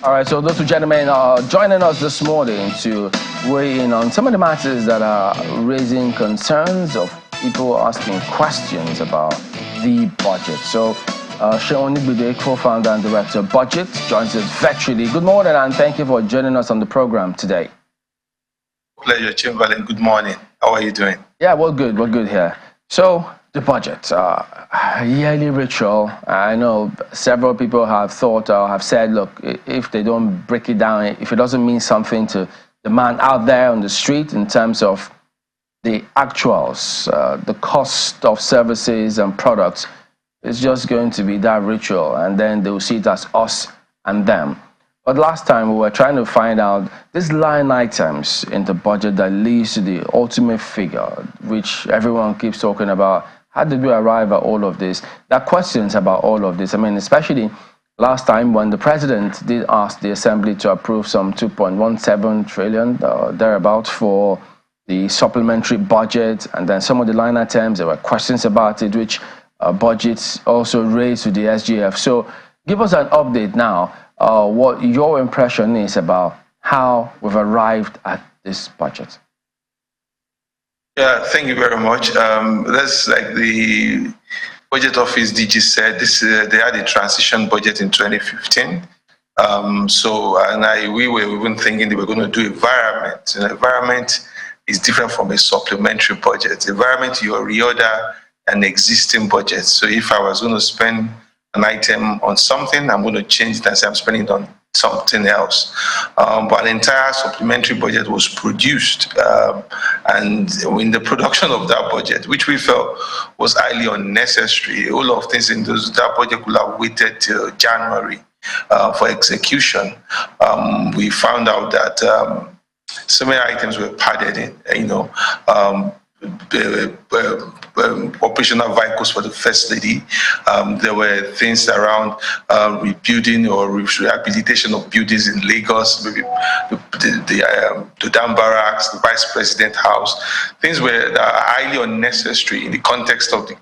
All right, so those two gentlemen are joining us this morning to weigh in on some of the matters that are raising concerns of people asking questions about the budget. So, Onigbinde, co-founder and director of BudgIT's, joins us virtually. Good morning, and thank you for joining us on the program today. Pleasure, Chamberlain. Good morning. How are you doing? Yeah, we're good here. So, the budget, yearly ritual. I know several people have thought or have said, look, if they don't break it down, if it doesn't mean something to the man out there on the street in terms of the actuals, the cost of services and products, it's just going to be that ritual, and then they'll see it as us and them. But last time we were trying to find out these line items in the budget that leads to the ultimate figure, which everyone keeps talking about. How did we arrive at all of this? There are questions about all of this. I mean, especially last time when the president did ask the assembly to approve some 2.17 trillion thereabout for the supplementary budget, and then some of the line items, there were questions about it, which budgets also raised to the SGF. So give us an update now, what your impression is about how we've arrived at this budget. Yeah, thank you very much. That's like the budget office DG said. They had a transition budget in 2015. We were even thinking they were going to do environment. Environment is different from a supplementary budget. Environment, you reorder an existing budget. So if I was going to spend an item on something, I'm going to change it and say I'm spending it on something else. But an entire supplementary budget was produced. And in the production of that budget, which we felt was highly unnecessary, all of things in that budget could have waited till January for execution. We found out that so many items were padded in, operational vehicles for the First Lady. There were things around rebuilding or rehabilitation of buildings in Lagos, maybe the Dam Barracks, the Vice President House. Things were highly unnecessary in the context of the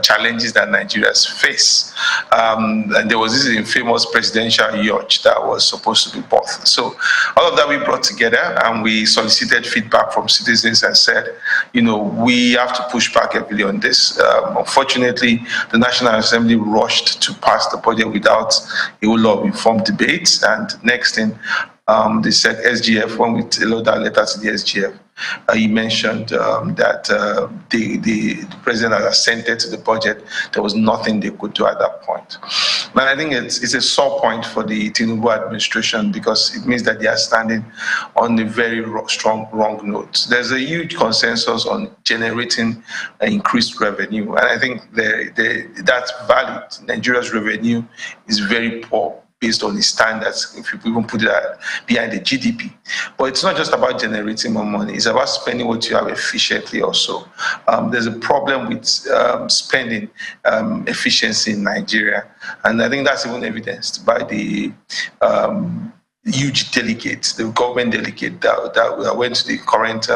challenges that Nigerians face. And there was this infamous presidential yacht that was supposed to be bought. So all of that we brought together, and we solicited feedback from citizens and said, we have to push back heavily on this. Unfortunately, the National Assembly rushed to pass the budget without a whole lot of informed debates. And next thing, they said SGF, when we tailored that letter to the SGF, he mentioned that the president had assented to the budget. There was nothing they could do at that point. And I think it's a sore point for the Tinubu administration, because it means that they are standing on a very strong wrong note. There's a huge consensus on generating increased revenue, and I think that's valid. Nigeria's revenue is very poor based on the standards, if you even put it behind the GDP. But it's not just about generating more money, it's about spending what you have efficiently also. There's a problem with spending efficiency in Nigeria, and I think that's even evidenced by the huge delegate, the government delegate that went to the current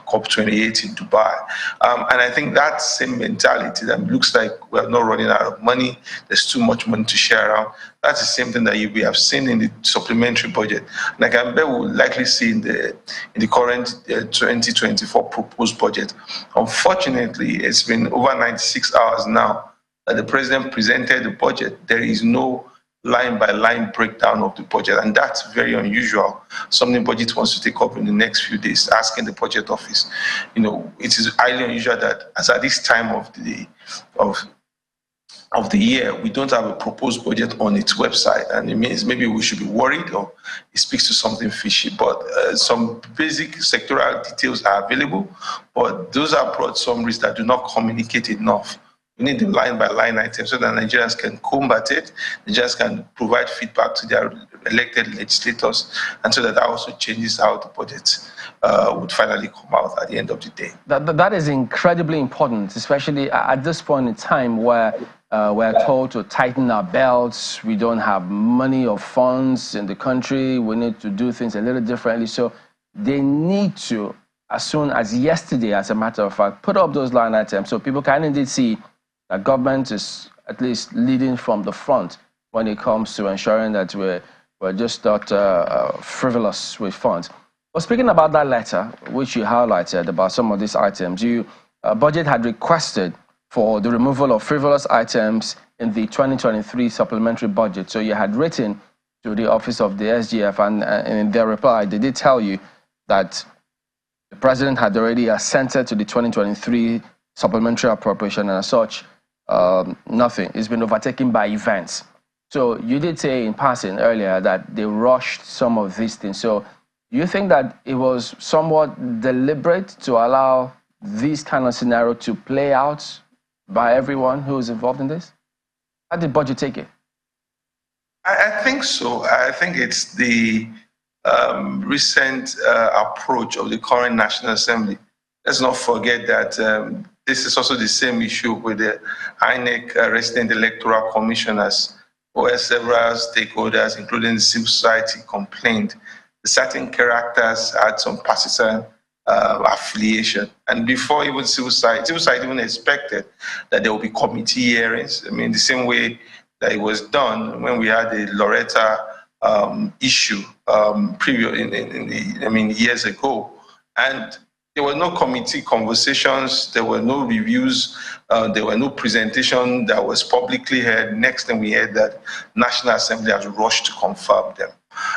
COP28 in Dubai. And I think that same mentality that looks like we're not running out of money, there's too much money to share around, that's the same thing that we have seen in the supplementary budget. Like I bet we'll likely see in the current 2024 proposed budget. Unfortunately, it's been over 96 hours now that the president presented the budget. There is no line-by-line breakdown of the budget, and that's very unusual. Something budget wants to take up in the next few days, asking the budget office. It is highly unusual that as at this time of the year, we don't have a proposed budget on its website, and it means maybe we should be worried, or it speaks to something fishy. But some basic sectoral details are available, but those are broad summaries that do not communicate enough. We need the line-by-line items so that Nigerians can combat it, Nigerians can provide feedback to their elected legislators, and so that also changes how the budget would finally come out at the end of the day. That is incredibly important, especially at this point in time where we're told to tighten our belts, we don't have money or funds in the country, we need to do things a little differently. So they need to, as soon as yesterday, as a matter of fact, put up those line items so people can indeed see that government is at least leading from the front when it comes to ensuring that we're were just not frivolous with funds. But speaking about that letter, which you highlighted about some of these items, budget had requested for the removal of frivolous items in the 2023 supplementary budget. So you had written to the office of the SGF, and in their reply, they did tell you that the president had already assented to the 2023 supplementary appropriation, and as such, nothing. It's been overtaken by events. So you did say in passing earlier that they rushed some of these things. So you think that it was somewhat deliberate to allow this kind of scenario to play out by everyone who is involved in this? How did budget take it? I think so. I think it's the recent approach of the current National Assembly. Let's not forget that this is also the same issue with the INEC resident electoral commissioners, where several stakeholders, including the civil society, complained that certain characters had some partisan affiliation. And before even civil society even expected that there will be committee hearings. I mean, the same way that it was done when we had the Loretta issue years ago. And there were no committee conversations, there were no reviews, there were no presentation that was publicly heard. Next thing we heard that National Assembly has rushed to confirm them.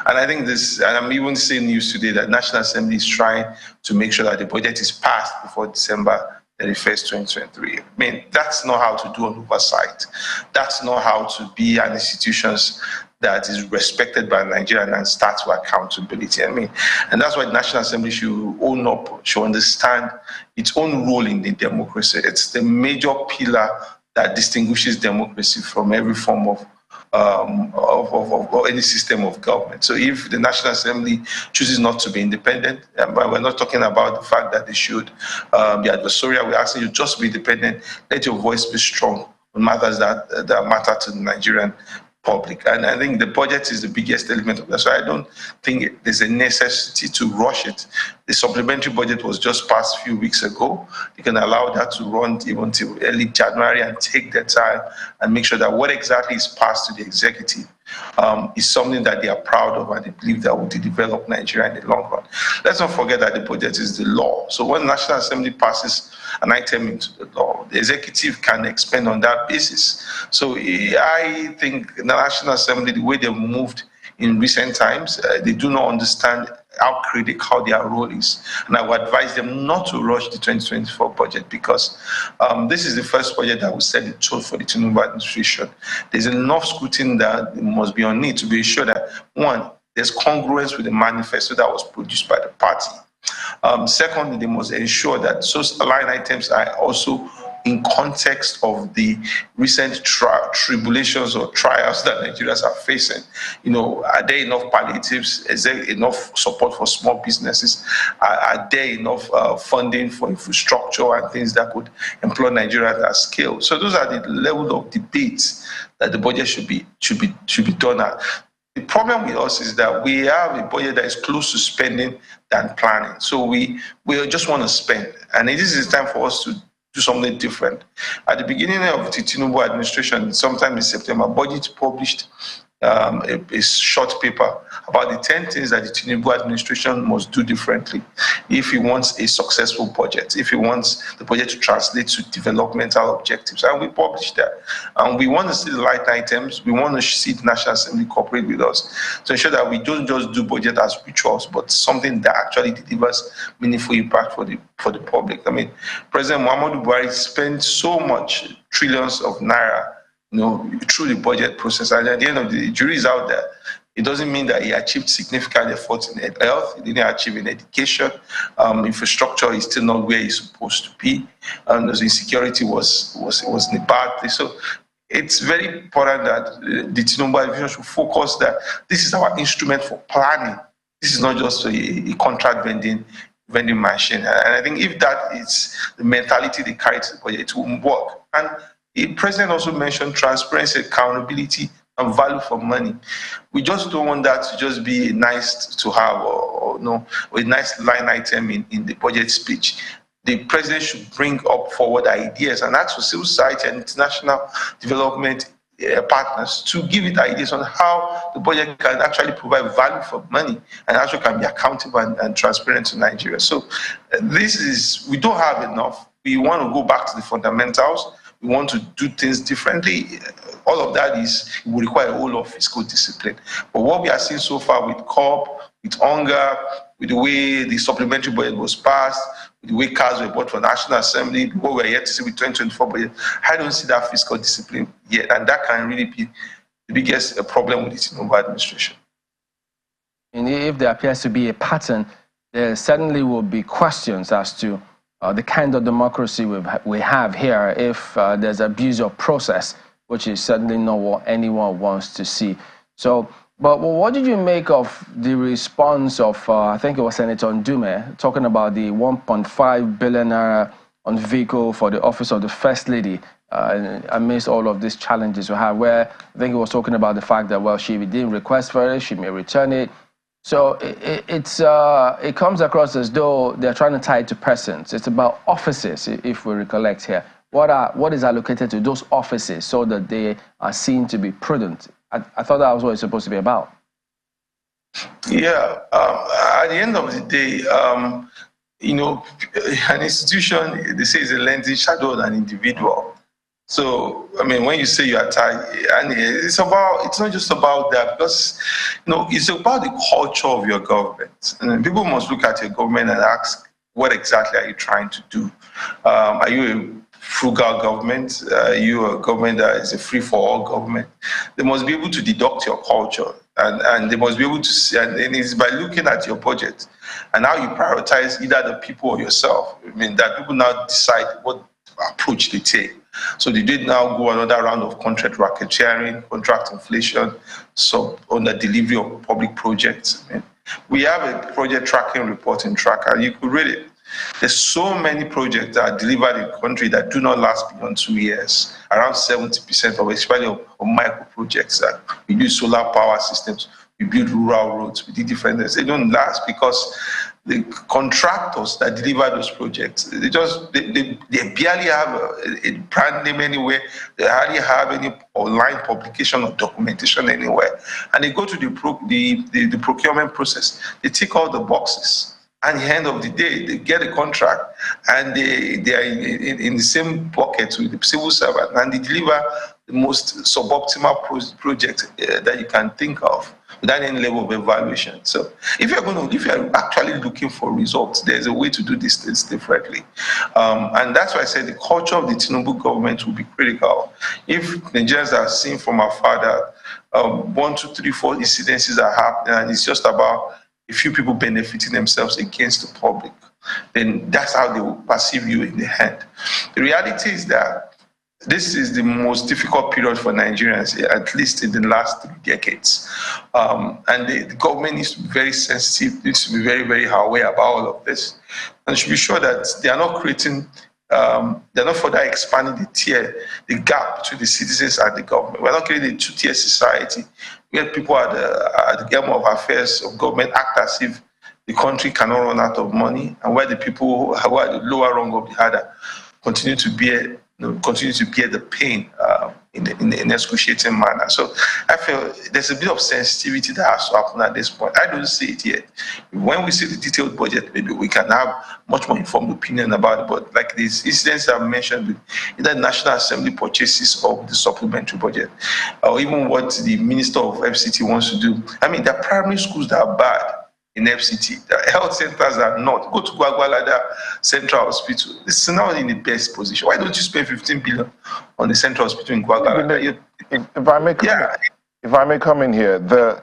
And I think this, and I'm even seeing news today that National Assembly is trying to make sure that the budget is passed before December 31st, 2023. I mean, that's not how to do an oversight. That's not how to be an institution that is respected by Nigeria and starts with accountability. I mean, and that's why the National Assembly should own up, should understand its own role in the democracy. It's the major pillar that distinguishes democracy from every form of any system of government. So if the National Assembly chooses not to be independent, but we're not talking about the fact that they should be adversarial, we're asking you just be independent, let your voice be strong on matters that matter to the Nigerian public. And I think the budget is the biggest element of that. So I don't think there's a necessity to rush it. The supplementary budget was just passed a few weeks ago. You can allow that to run even till early January and take their time and make sure that what exactly is passed to the executive is something that they are proud of and they believe that will develop Nigeria in the long run. Let's not forget that the budget is the law. So when the National Assembly passes an item into the law, the executive can expand on that basis. So I think the National Assembly, the way they've moved in recent times, they do not understand how critical their role is. And I would advise them not to rush the 2024 budget because this is the first budget that will set the tone for the Tinubu administration. There's enough scrutiny that must be on it to be sure that, one, there's congruence with the manifesto that was produced by the party. Secondly, they must ensure that those line items are also in context of the recent tribulations or trials that Nigerians are facing. You know, are there enough palliatives? Is there enough support for small businesses? Are there enough funding for infrastructure and things that could employ Nigerians at scale? So those are the level of debates that the budget should be done at. The problem with us is that we have a budget that is close to spending than planning. So we just want to spend. And this is the time for us to do something different. At the beginning of the Tinubu administration, sometime in September, budget published a short paper about the 10 things that the Tinubu administration must do differently if he wants a successful budget, if he wants the budget to translate to developmental objectives. And we published that. And we want to see the light items. We want to see the National Assembly cooperate with us to ensure that we don't just do budget as rituals, but something that actually delivers meaningful impact for the public. I mean, President Muhammadu Buhari spent so much trillions of naira through the budget process. And at the end of the day, the jury is out there. It doesn't mean that he achieved significant efforts in health. He didn't achieve in education. Infrastructure is still not where it's supposed to be. The insecurity was in a bad place. So it's very important that the Tinubu administration should focus that this is our instrument for planning. This is not just a contract vending machine. And I think if that is the mentality they carry to the budget, it will work. And the president also mentioned transparency, accountability, and value for money. We just don't want that to just be nice to have or a nice line item in the budget speech. The president should bring up forward ideas and ask for civil society and international development partners to give it ideas on how the budget can actually provide value for money and actually can be accountable and transparent to Nigeria. So we don't have enough. We want to go back to the fundamentals. We want to do things differently. All of that will require a whole lot of fiscal discipline. But what we are seeing so far with COP, with hunger, with the way the supplementary budget was passed, with the way cars were bought for National Assembly, what we're yet to see with 2024 budget, I don't see that fiscal discipline yet. And that can really be the biggest problem with the Tinubu administration. And if there appears to be a pattern, there certainly will be questions as to the kind of democracy we have here if there's abuse of process, which is certainly not what anyone wants to see. So, but what did you make of the response of, I think it was Senator Ndume, talking about the 1.5 billion naira on vehicle for the office of the First Lady amidst all of these challenges we have, where I think he was talking about the fact that, well, she didn't request for it, she may return it. So it comes across as though they're trying to tie it to persons. It's about offices, if we recollect here. What is allocated to those offices so that they are seen to be prudent? I thought that was what it's supposed to be about. Yeah, at the end of the day, an institution, they say, is a lending shadow of an individual. So, I mean, when you say you are tied, and it's not just about that, because, it's about the culture of your government. And people must look at your government and ask, what exactly are you trying to do? Are you a frugal government? Are you a government that is a free-for-all government? They must be able to deduct your culture, and they must be able to see, and it's by looking at your budget and how you prioritize either the people or yourself. I mean, that people now decide what approach they take. So they did now go another round of contract racketeering, contract inflation, so on the delivery of public projects. I mean, we have a project tracking report in Tracker. You could read it. There's so many projects that are delivered in the country that do not last beyond 2 years. Around 70% of, especially of micro projects that we use solar power systems, we build rural roads, we do different things. They don't last because the contractors that deliver those projects, they barely have a brand name anywhere. They hardly have any online publication or documentation anywhere. And they go to the procurement process. They tick all the boxes. And at the end of the day, they get a contract, and they are in the same bucket with the civil servant, and they deliver the most suboptimal project that you can think of without any level of evaluation. So if you're actually looking for results, there's a way to do these things differently. And that's why I said the culture of the Tinubu government will be critical. If Nigerians are seeing from afar that 1, 2, 3, 4 incidences are happening, and it's just about a few people benefiting themselves against the public, then that's how they will perceive you in the end. The reality is that this is the most difficult period for Nigerians, at least in the last 3 decades. And the government needs to be very sensitive, needs to be very, very aware about all of this, and should be sure that they are not creating, they're not further expanding the gap between the citizens and the government. We're not creating a 2-tier society where people at the game of affairs of government act as if the country cannot run out of money, and where the people who are the lower rung of the ladder continue to bear the pain in excruciating manner. So I feel there's a bit of sensitivity that has to happen at this point. I don't see it yet. When we see the detailed budget, maybe we can have much more informed opinion about it. But like these incidents I've mentioned with either National Assembly purchases of the supplementary budget, or even what the Minister of FCT wants to do. I mean, there are primary schools that are bad in FCT. The health centers are not. Go to Gwagwalada Central Hospital. It's not in the best position. Why don't you spend 15 billion on the Central Hospital in Gwagwalada? If I may come in here,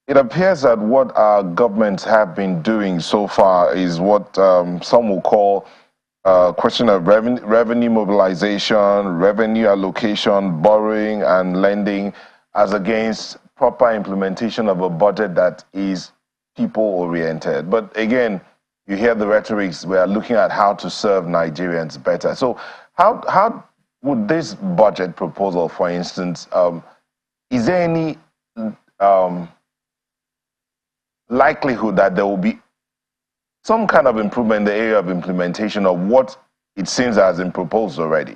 it appears that what our governments have been doing so far is what some will call a question of revenue mobilization, revenue allocation, borrowing and lending, as against proper implementation of a budget that is people-oriented. But again, you hear the rhetorics, we are looking at how to serve Nigerians better. So how would this budget proposal, for instance, is there any likelihood that there will be some kind of improvement in the area of implementation of what it seems has been proposed already?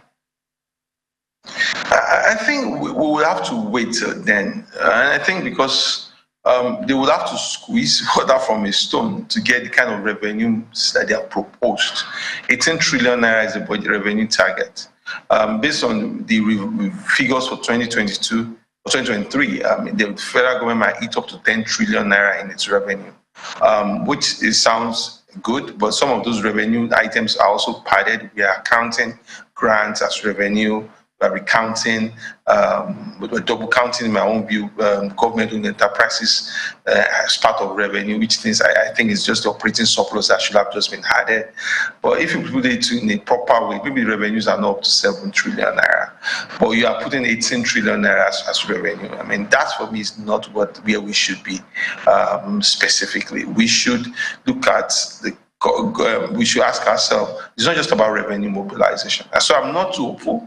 I think we will have to wait till then. And I think because they will have to squeeze water from a stone to get the kind of revenues that they have proposed. 18 trillion naira is the budget revenue target. Based on the figures for 2022 or 2023, the federal government might eat up to 10 trillion naira in its revenue, which sounds good, but some of those revenue items are also padded. We are counting grants as revenue. We're recounting, we're double counting, in my own view, government-owned enterprises as part of revenue, which things I think is just the operating surplus that should have just been added. But if you put it in a proper way, maybe revenues are not up to 7 trillion naira, but you are putting 18 trillion naira as revenue. I mean, that for me is not where we should be specifically. We should look at we should ask ourselves, it's not just about revenue mobilization. And so I'm not too hopeful.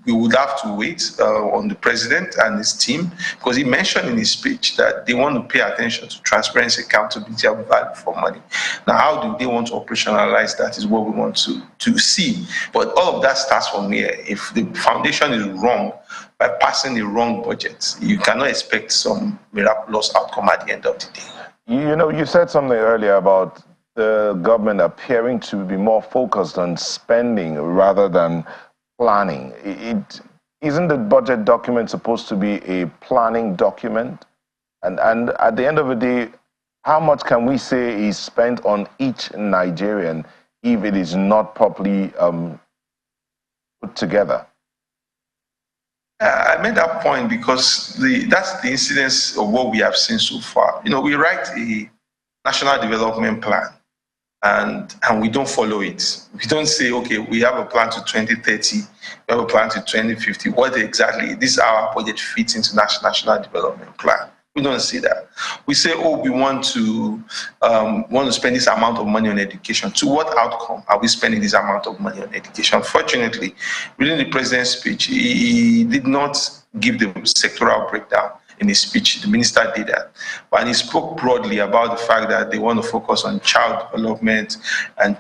We would have to wait on the president and his team, because he mentioned in his speech that they want to pay attention to transparency, accountability, and value for money. Now, how do they want to operationalize that is what we want to see. But all of that starts from here. If the foundation is wrong, by passing the wrong budget, you cannot expect some miraculous outcome at the end of the day. You know, you said something earlier about the government appearing to be more focused on spending rather than planning. Isn't the budget document supposed to be a planning document? And at the end of the day, how much can we say is spent on each Nigerian if it is not properly put together? I made that point because that's the incidence of what we have seen so far. You know, we write a national development plan and we don't follow it. We don't say, okay, we have a plan to 2030, we have a plan to 2050. What exactly, this is how our budget fits into national development plan. We don't see that. We say, oh, we want to spend this amount of money on education. To what outcome are we spending this amount of money on education? Fortunately, within the president's speech, he did not give the sectoral breakdown in his speech. The minister did that. But he spoke broadly about the fact that they want to focus on child development and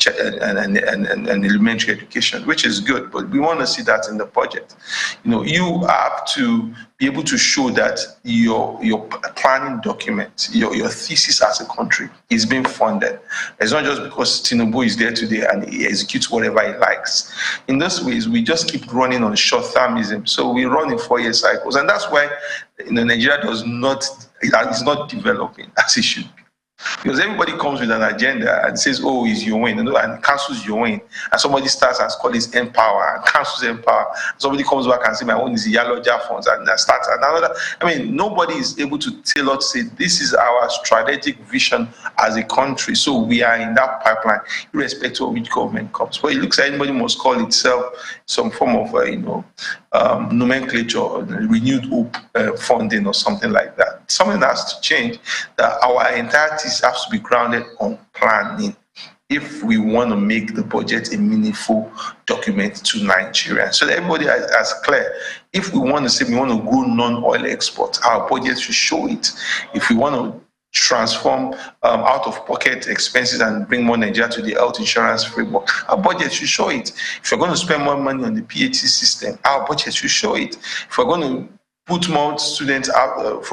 elementary education, which is good, but we want to see that in the budget. You know, you have to be able to show that your planning document, your thesis as a country is being funded. It's not just because Tinubu is there today and he executes whatever he likes. In those ways, we just keep running on short-termism. So we run in 4-year cycles, and that's why Nigeria is not developing as it should be. Because everybody comes with an agenda and says, oh, it's your win, and cancels your win. And somebody starts and calls it empower and cancels empower. Somebody comes back and says, my own is Yaloja funds, and starts another. I mean, nobody is able to tailor to say, this is our strategic vision as a country. So we are in that pipeline, irrespective of which government comes. But it looks like anybody must call itself some form of, nomenclature, renewed hope funding or something like that. Something that has to change, that our entities have to be grounded on planning if we want to make the budget a meaningful document to Nigerians. So that everybody is clear. If we want to say we want to grow non-oil exports, our budget should show it. If we want to transform out-of-pocket expenses and bring more Nigeria to the health insurance framework, our budget should show it. If we're going to spend more money on the PhD system, our budget should show it. If we're going to put more students out of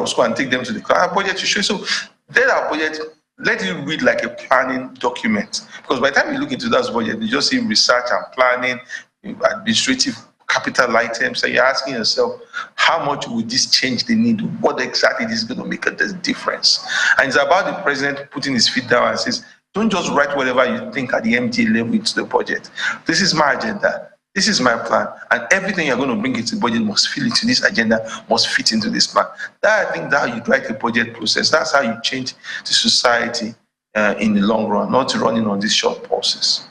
school and take them to the class, our budget should show it. So let our budget, let it read like a planning document. Because by the time you look into that budget, you just see research and planning, administrative capital items, and you're asking yourself, how much would this change the need? What exactly is going to make a difference? And it's about the president putting his feet down and says, don't just write whatever you think at the MDA level into the budget. This is my agenda. This is my plan. And everything you're going to bring into the budget must fit into this agenda, must fit into this plan. That, I think, that how you write the budget process. That's how you change the society in the long run, not running on these short pulses.